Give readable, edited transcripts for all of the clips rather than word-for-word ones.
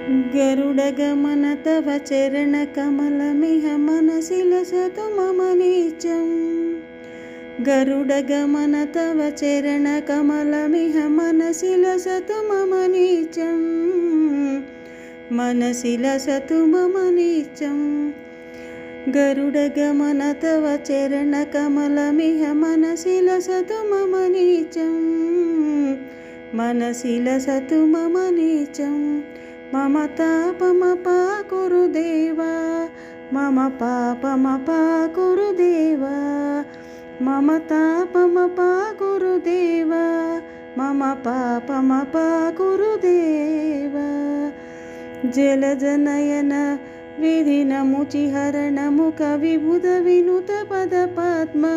गरुडगमन तव चरणकमलमिह मनसि लसतु मम नित्यं। गरुडगमन तव चरणकमलमिह मनसि लसतु मम नित्यं। मनसि लसतु मम नित्यं। गरुडगमन तव चरणकमलमिह मनसि लसतु मम नित्यं। मनसि लसतु मम नित्यं। मम तापमपाकुरु देवा, मम पापमपाकुरु देवा, मम तापमपाकुरु देवा, मम पापमपाकुरु देवा। जलजनयन विधिनमुचिहरणमुख विबुध विनुत पदपद्मा।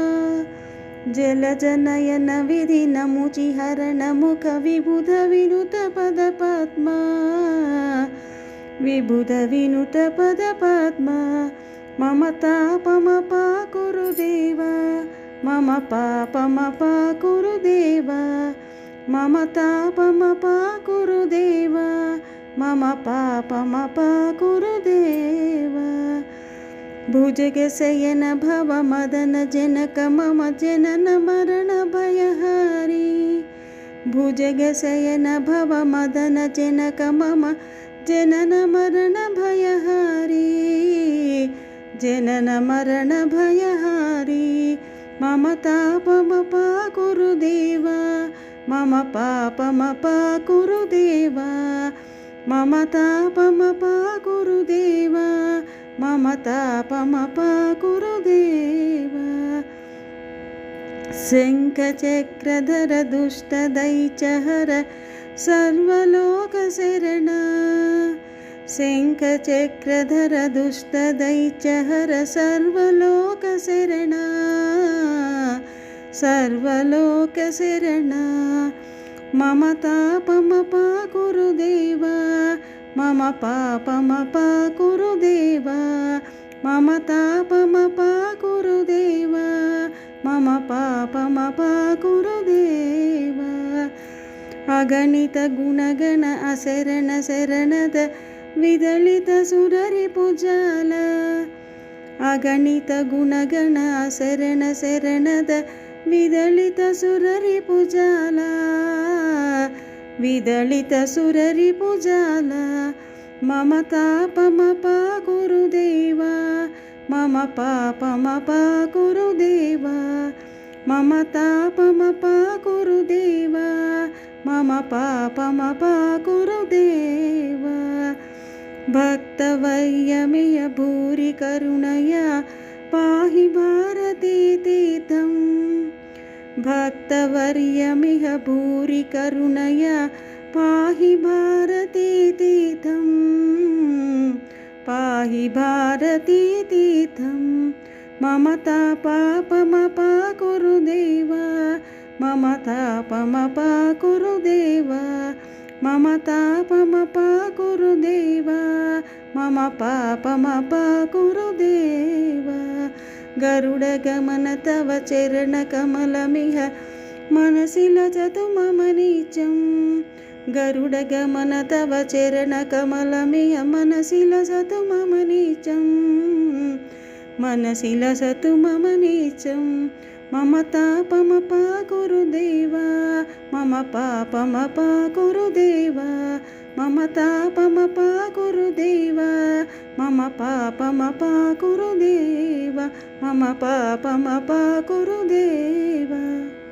जलजनयन विधिनमुचिहरणमुख विबुध विनुत पदपद्मा। विबुध विनुत पदपद्मा। मम तापमपाकुरु देवा, मम पापमपाकुरु देवा, मम तापमपाकुरु देवा, मम पापमपाकुरु देवा। भुजगशयन भवमदन जनक मम जनन मरण भयहारी। भुजगशयन भवमदन जनक मम जनन मरण भयहारी। जनन मरण भयहारी। मम तापमपाकुरु देवा, मम पापमपाकुरु देवा, मम तापमपाकुरु देवा, मम तापमपाकुरु देवा। शङ्खचक्रधर दुष्टदैत्यहर सर्वलोकशरण। शङ्खचक्रधर दुष्टदैत्यहर सर्वलोकशरण। सर्वलोकशरण। मम तापमपाकुरु देवा, मम पापमपाकुरु देवा, मम तापमपाकुरु देवा, मम पापमपाकुरु देवा। अगणित गुणगण अशरण शरणद विदलित सुररिपुजाल। अगणित गुणगण अशरण शरणद विदलित सुररिपुजाल। विदलित सुररिपुजाल। मम तापमपाकुरु देवा, मम पापमपाकुरु देवा, मम तापमपाकुरु देवा, मम पापमपाकुरु देवा। भक्तवर्यमिह भूरि करुणया पाहि भारतीतीर्थं। भक्तवर्यमिह भूरि करुणया पाहि भारतीतीर्थं। पाहि भारतीतीर्थं। मम तापमपाकुरु देवा, मम तापमपाकुरु देवा, मम तापमपाकुरु देवा, मम पापमपाकुरु देवा। गरुडगमन तव चरणकमलमिह मनसि लसतु मम नित्यं। गरुडगमन तव चरणकमलमिह मनसि लसतु मम नित्यं। मनसि लसतु मम नित्यं। मम तापमपाकुरु देवा, मम पापमपाकुरु देवा, मम तापमपाकुरु देवा, मम पापमपाकुरु देवा, मम पापमपाकुरु देवा।